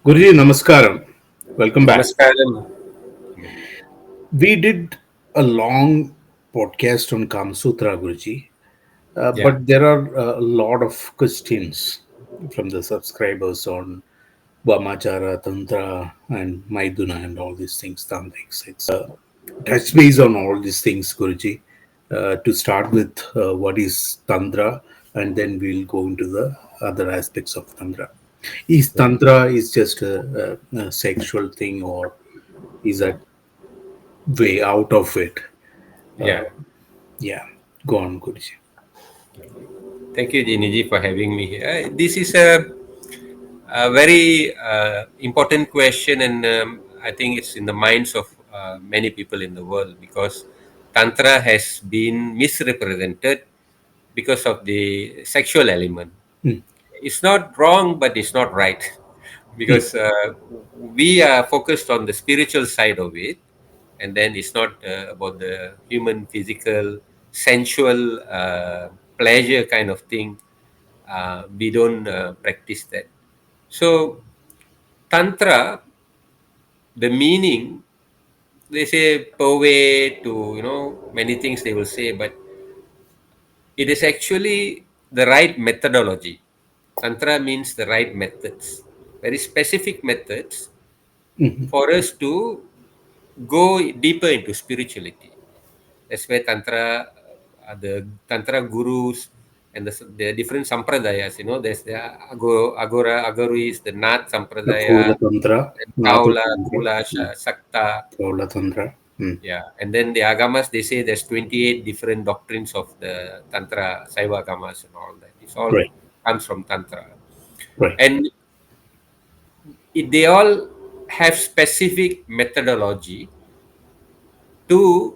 Guruji, Namaskaram. Welcome back. Namaskaram. We did a long podcast on Kama Sutra, Guruji, Yeah, but there are a lot of questions from the subscribers on Vaamachara, Tantra, and Mithuna, and all these things, Tantric Sex. Touch base on all these things, Guruji. To start with, what is Tantra, and then we'll go into the other aspects of Tantra. Is yeah, Tantra is just a sexual thing, or is that way out of it? Uh, yeah. yeah, go on, Guruji. Thank you, Jiniji, for having me here. This is a very important question, and I think it's in the minds of many people in the world because Tantra has been misrepresented because of the sexual element. Mm, It's not wrong, but it's not right mm, because we are focused on the spiritual side of it, and then it's not about the human physical sensual pleasure kind of thing. We don't practice that. So Tantra, the meaning, they say per way to many things they will say, but it is actually the right methodology. Tantra means the right methods, very specific methods mhm. for us to go deeper into spirituality. That's where Tantra, the Tantra gurus and the different sampradayas, there's the Agora, Agaris, the Nath The Kola Sampradaya, Tantra, and Natha Kaula, Tantra, Kula, Sakta. Kola Tantra. Yeah. And then the Agamas, they say there's 28 different doctrines of the Tantra, Saiva Agamas and all that. It's all Right, comes from Tantra. right. And they all have specific methodology to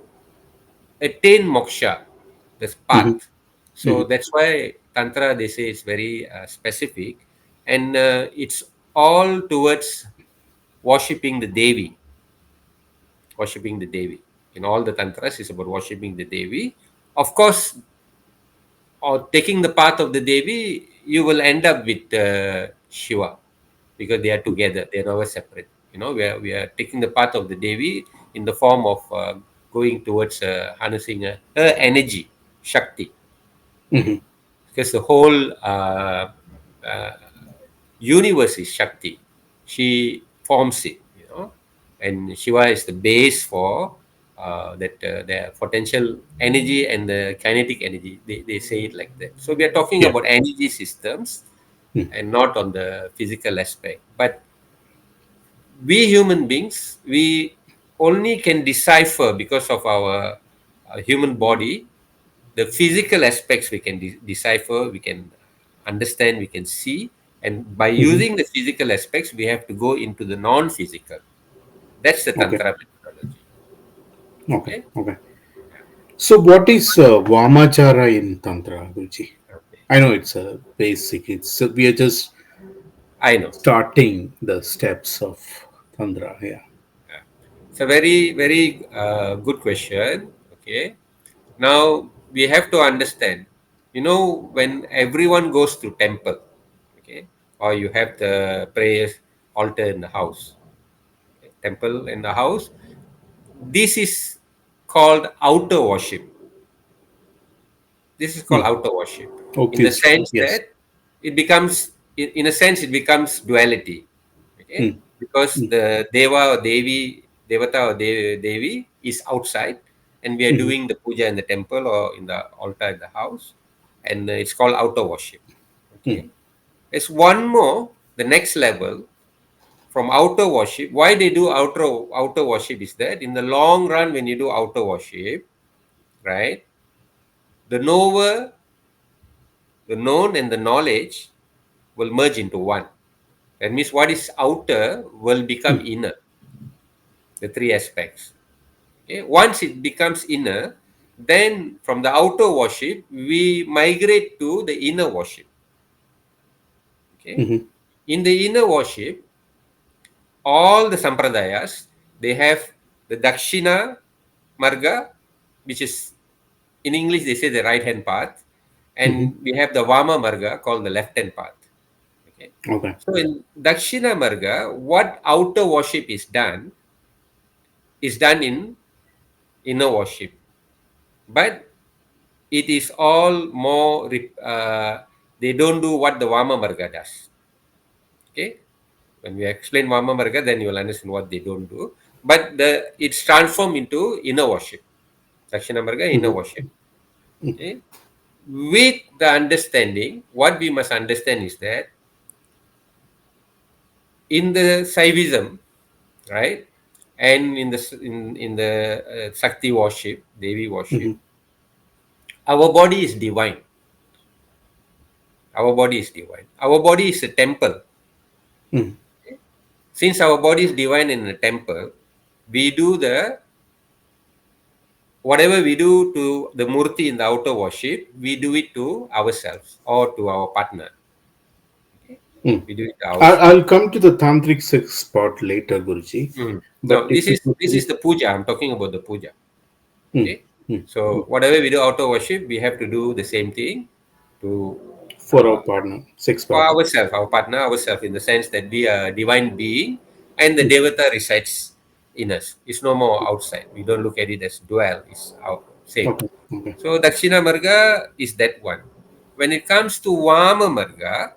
attain moksha, this Mhm, path. So mhm. that's why Tantra, they say, is very specific, and it's all towards worshipping the Devi, worshipping the Devi. In all the Tantras, is about worshipping the Devi. Of course, or taking the path of the Devi, you will end up with Shiva because they are together. They are never separate. We are taking the path of the Devi in the form of going towards harnessing her energy, Shakti, Mhm. because the whole uh, universe is Shakti. She forms it, and Shiva is the base for that the potential energy and the kinetic energy. They say it like that. So we are talking Yeah. about energy systems Mm, and not on the physical aspect. But we human beings, we only can decipher because of our human body the physical aspects we can decipher, we can understand, we can see, and by mhm. using the physical aspects, we have to go into the non-physical. That's the Okay, Tantra methodology. okay, Okay. okay. So, what is Vaamachara in Tantra, Guruji? Okay. I know it's a basic. We are just I know. starting the steps of Tantra. Yeah. Yeah. It's a very, very good question. Okay. Now we have to understand. When everyone goes to temple, okay, or you have the prayer altar in the house, okay, temple in the house. This is called outer worship. This is called Mm. outer worship in the Obviously, sense yes. that it becomes, in a sense, it becomes duality. Okay, Mm, because mm, the Deva or Devi, Devata or Devi is outside, and we are mhm, doing the puja in the temple or in the altar in the house, and it's called outer worship. mm, Okay, there's one more, the next level from outer worship. Why they do outer worship is that in the long run, when you do outer worship, right, the knower, the known, and the knowledge will merge into one. That means what is outer will become mm, inner, the three aspects. Okay? Once it becomes inner, then from the outer worship, we migrate to the inner worship. Okay? mhm, In the inner worship, all the sampradayas, they have the Dakshina Marga, which is in English they say the right hand path, mhm, and we have the Vama Marga called the left hand path. Okay. Okay. So in Dakshina Marga, what outer worship is done in inner worship, but it is all more. They don't do what the Vama Marga does. Okay. When we explain Vama Marga, then you will understand what they don't do. But it's transformed into inner worship. Dakshina Marga, inner Mm-hmm. worship. Okay. With the understanding, what we must understand is that in the Saivism, right, and in the Shakti worship, Devi worship, Mm-hmm. our body is divine. Our body is divine. Our body is a temple. Mm-hmm. Since our body is divine in a temple, we do the whatever we do to the murti in the outer worship, we do it to ourselves or to our partner. Okay? Mm. We do it to ourselves. I'll come to the tantric sex part later, Guruji. Mm. But No, if this you is could this is please, the puja. I'm talking about the puja. mm, Okay. mm, So mm, whatever we do outer worship, we have to do the same thing to for our uh, partner, sex for partner. ourselves, our partner, ourselves, in the sense that we are a divine being and the Mm, devata resides in us. It's no more outside. We don't look at it as dual. It's out same. okay, okay. So Dakshina Marga is that one. When it comes to Vama Marga,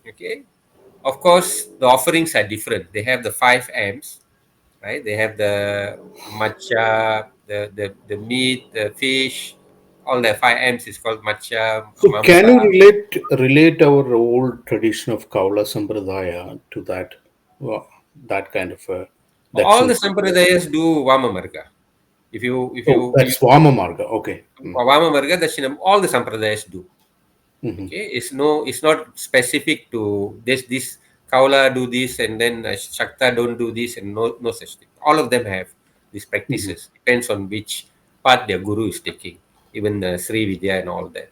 okay, of course the offerings are different. They have the 5 M's, right? They have the matcha, the meat, the fish, all the 5 M's is called matcha, So can mamsa. you relate our old tradition of Kaula Sampradaya to that, well, that kind of a All Dakshina? the sampradayas do Vama Marga. If Oh, you that's Vama Marga. Okay. Mm, Vama Marga Darshanam, all the sampradayas do. mm-hmm, Okay, it's not specific to this Kaula do this and then Shakta don't do this and no such thing. All of them have these mm-hmm, practices. Depends on which path their guru is taking. Even Sri Vidya and all that.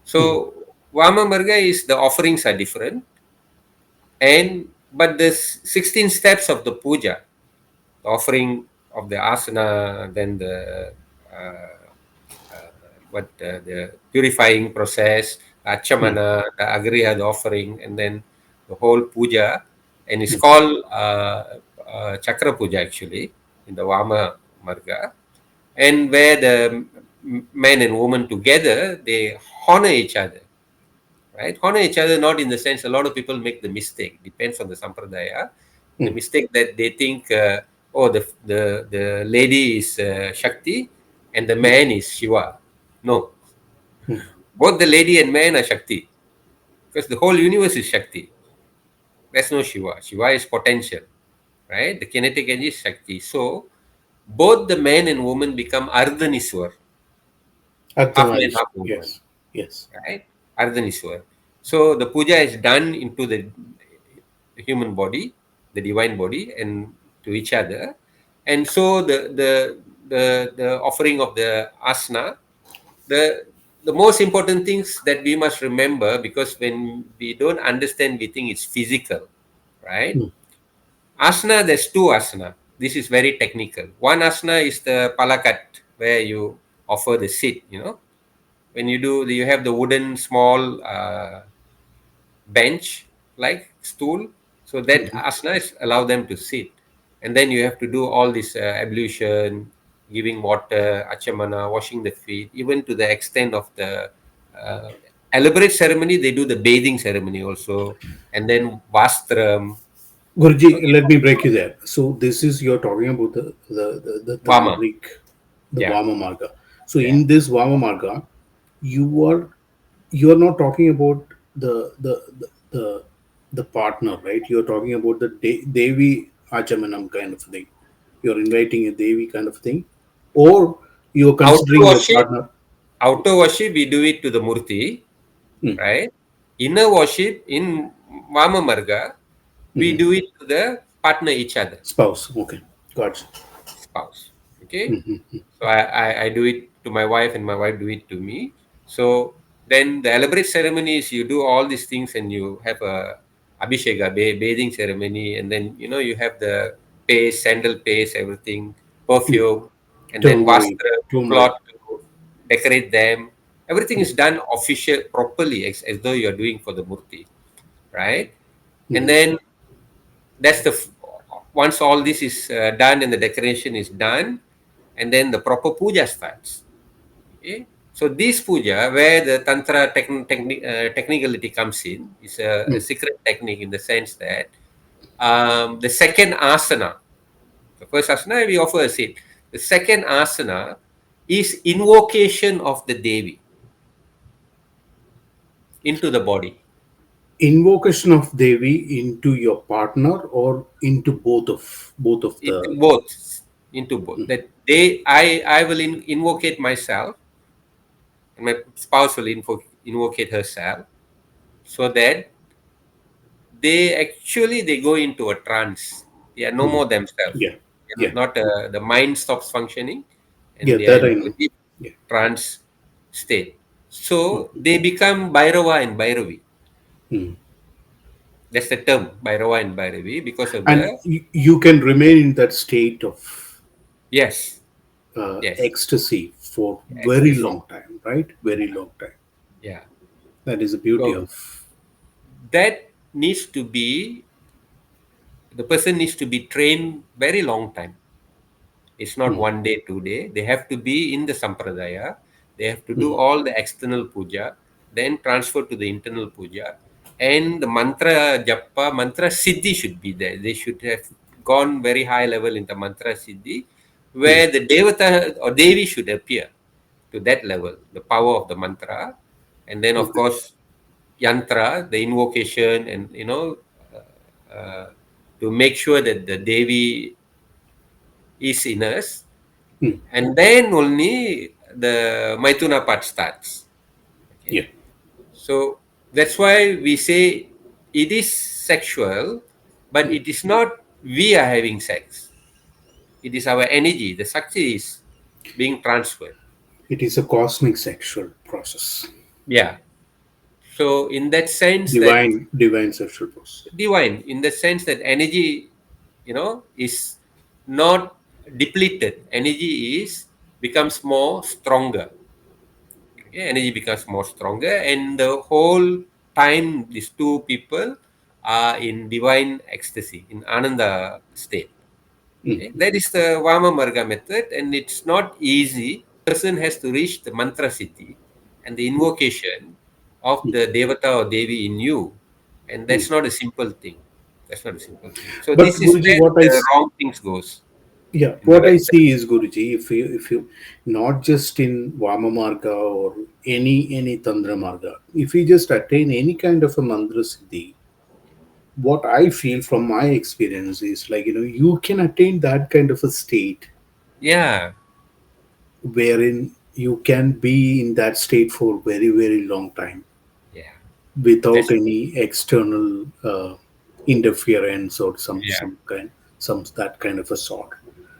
mm-hmm, So Vama Marga is the offerings are different, and but the 16 steps of the puja, the offering of the asana, then the uh, the purifying process, mm, achamana, the agriya, the offering, and then the whole puja, and it's mm. called chakra puja actually in the Vama Marga, and where the men and women together they honor each other, right? Honor each other not in the sense a lot of people make the mistake. Depends on the sampradaya. The Mm, mistake that they think, oh, the lady is Shakti and the mm, man is Shiva. No, mm. both the lady and man are Shakti because the whole universe is Shakti. There's no Shiva. Shiva is potential, right? The kinetic energy is Shakti. So both the man and woman become Ardhaniswar, half man, Ardhanarish. half woman, Yes, yes. right? Ardhaniswar. So the puja is done into the human body, the divine body, and to each other. And so the offering of the asana, the the most important things that we must remember, because when we don't understand, we think it's physical, right? Mm, Asana, there's two asana. This is very technical. One asana is the palakat, where you offer the seat. When you do, you have the wooden small bench like stool, so that mhm, asana is allow them to sit, and then you have to do all this ablution, giving water, achamana, washing the feet, even to the extent of the uh, elaborate ceremony. They do the bathing ceremony also, and then vastram. Guruji, Okay, let me break you there. So this is you're talking about the vama, tantric, the yeah, Vama Marga. So yeah. in this Vama Marga, you are you are not talking about the partner, right? You're talking about the Devi Achamanam kind of thing. You're inviting a Devi kind of thing, or you're outer considering your worship partner. outer worship we do it to the murti, Mm, right? Inner worship in vama marga, we mhm. do it to the partner, each other, Spouse. Okay, gotcha. spouse. Okay, Mhm, so I do it to my wife and my wife do it to me. So then the elaborate ceremonies, you do all these things and you have a abhisheka bathing ceremony, and then you have the paste, sandal paste, everything, mm. perfume, and then Turmeric, vastra, turmeric. cloth to decorate them. Everything Mm, is done official properly, as though you are doing for the murti, right? And Mm. then that's once all this is done and the decoration is done, and then the proper puja starts. Okay, so this puja, where the tantra technicality comes in, is a Mm. secret technique in the sense that the second asana, the first asana we offer a seat. The second asana is invocation of the Devi into the body. Invocation of Devi into your partner or into both of Into the. both, into both. That they, I will invocate myself, and my spouse will invocate herself, so that they go into a trance. They are no Mm. more themselves. Yeah, You know, yeah, not the mind stops functioning, yeah. and they are That I into a know. deep Yeah. trance state. Mm. So they become Bhairava and Bhairavi. Mm. That's the term, Bhairava and Bhairavi, because of And the, you can remain in that state of yes, yes, ecstasy for very ecstasy. long time, right? Very long time. Yeah. That is the beauty So of. that needs to be, the person needs to be trained very long time. It's not Mm. one day, 2 day. They have to be in the sampradaya. They have to do Mm. all the external puja, then transfer to the internal puja. And the mantra japa, mantra siddhi should be there. They should have gone very high level in the mantra siddhi, Mm. where the devata or devi should appear to that level, the power of the mantra. And then, of Okay. course, yantra, the invocation, and to make sure that the devi is in us, Mm. and then only the Mithuna part starts. Okay, Yeah. so that's why we say it is sexual, but Mm. it is not we are having sex. It is our energy. The Shakti is being transferred. It is a cosmic sexual process. Yeah. So in that sense, that Divine sexual process. divine, in the sense that energy, is not depleted. Energy is becomes more stronger. Okay, energy becomes more stronger, and the whole time these two people are in divine ecstasy, in Ananda state. Mm. Okay, that is the Vama Marga method, and it's not easy. Person has to reach the mantra siddhi and the invocation of Mm. the Devata or Devi in you, and Mm. that's not a simple thing. That's not a simple thing. So But this is Guruji, where the wrong things goes yeah, in the what I Western. see is Guruji, if you not just in Vaamamarga or any Tantra Marga, if you just attain any kind of a mantra siddhi, what I feel from my experience is like you can attain that kind of a state Yeah, wherein you can be in that state for very long time yeah, without that's any external interference or yeah, some that kind of a sort.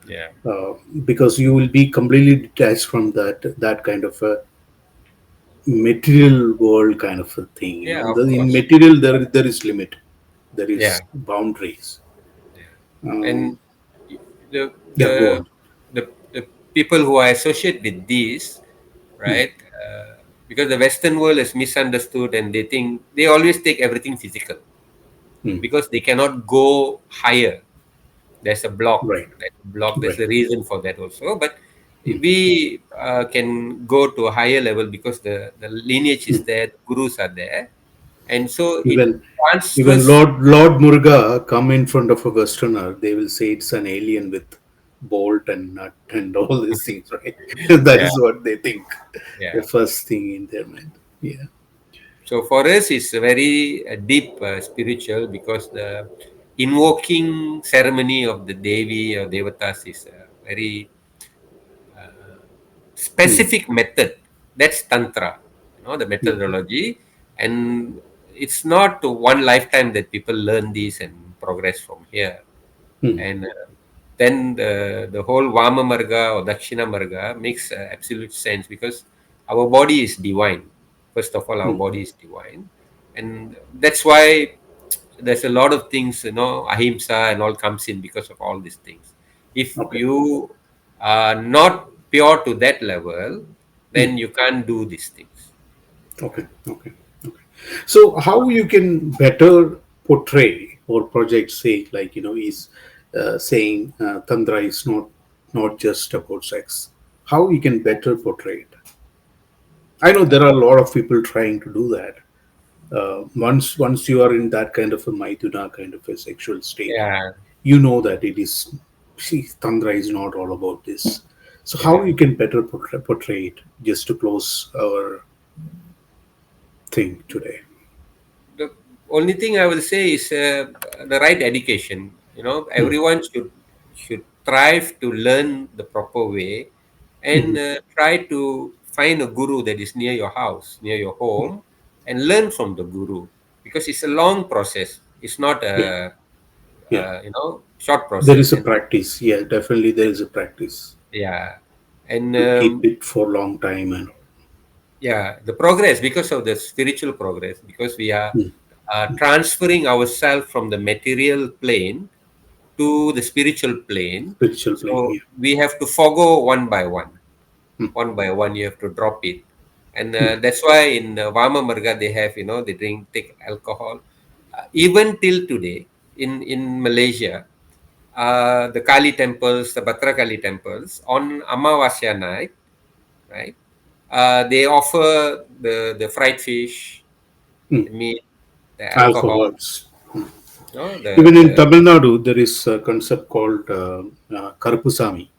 yeah, uh, because you will be completely detached from that kind of a material world kind of a thing. yeah. Of In course. material there is limit, there Yeah, is boundaries. yeah. um, And the yeah, go the on. the people who are associated with these, Hmm. right? Because the Western world is misunderstood, and they think they always take everything physical Hmm. because they cannot go higher. There's a block. Right, There's a block. There's right. a reason for that also. But Hmm. we can go to a higher level because the lineage is Hmm. there, the gurus are there, and so it Even transfers. Lord Muruga come in front of a Westerner, they will say it's an alien with bolt and nut and all these things, right? That Yeah, is what they think, the yeah. first thing in their mind. Yeah. So for us, it's very deep spiritual, because the invoking ceremony of the Devi or Devatas is a very Hmm. specific method. That's Tantra, the Hmm. methodology. And it's not one lifetime that people learn this and progress from here. Hmm. And then the whole Vama Marga or Dakshina Marga makes absolute sense, because our body is divine. First of all, our Hmm. body is divine, and that's why there's a lot of things, ahimsa and all comes in because of all these things. If Okay. you are not pure to that level, Hmm. then you can't do these things. Okay. Okay. Okay. So how you can better portray or project, say, like, is saying tantra is not just about sex. How you can better portray it? I know there are a lot of people trying to do that. Once you are in that kind of a maituna kind of a sexual state, Yeah, you know that it is. See, tantra is not all about this. So how yeah. you can better portray it? Just to close our thing today. The only thing I will say is the right education. You know, Hmm. everyone should strive to learn the proper way, and Mhm. try to find a guru that is near your house, near your home, and learn from the guru, because it's a long process. It's not Yeah, yeah. short There process. is a And practice. Yeah, definitely there is a practice yeah, and to keep it for a long time and all. yeah, the progress, because of the spiritual progress, because we are Hmm. transferring ourselves from the material plane to the spiritual plane. Spiritual plane. So Yeah. we have to forgo one by one. Hmm. One by one, you have to drop it. And Hmm. that's why in Vama Marga, they have, they drink, take alcohol. Even till today, in Malaysia, the Kali temples, the Batra Kali temples, on Amavasya night, right? They offer the fried fish, Hmm. the meat, the alcohol, Alcohols. Even in the Tamil Nadu, there is a concept called Karpusami.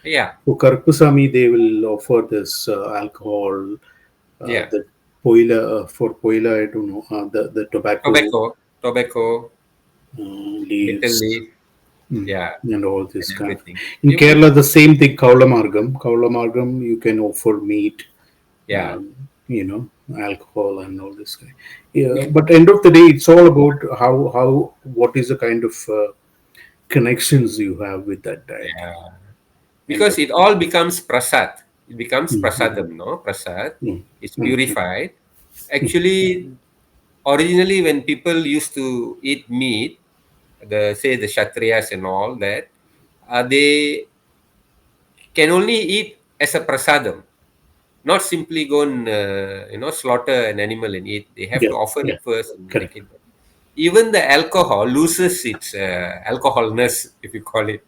yeah, For Karpusami, they will offer this alcohol, yeah, the poila, for poila, I don't know, the tobacco tobacco, little leaves, leaf, yeah, and all this and kind of. everything. In Kerala, the same thing, Kaulamargam. Kaulamargam, you can offer meat, Yeah, um, alcohol and all this kind. Yeah, yeah, but end of the day, it's all about how what is the kind of connections you have with that diet. yeah. End Because of it the day. all becomes prasad. It becomes Mm-hmm. prasadam, no? Prasad. It's Mm-hmm. purified. Actually, originally when people used to eat meat, the Kshatriyas and all that, they can only eat as a prasadam, not simply go and slaughter an animal and eat. They have Yeah, to offer yeah, it first and take correct. it. Even the alcohol loses its alcoholness, if you call it.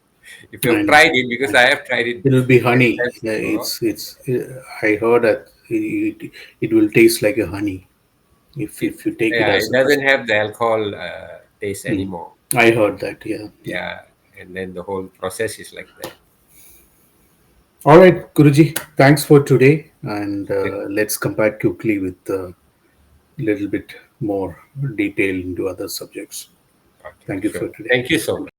If you I have know. tried it, I because know. I have tried it It'll be many honey. times Yeah, before. I heard that it will taste like a honey It if you take it Yeah, as it a press. doesn't have the alcohol taste Mm. anymore. I heard that. Yeah, yeah. Yeah, and then the whole process is like that. All right, Guruji. Thanks for today, and Okay, let's come back quickly with a little bit more detail into other subjects. okay, Thank you for sure. today. Thank you so much.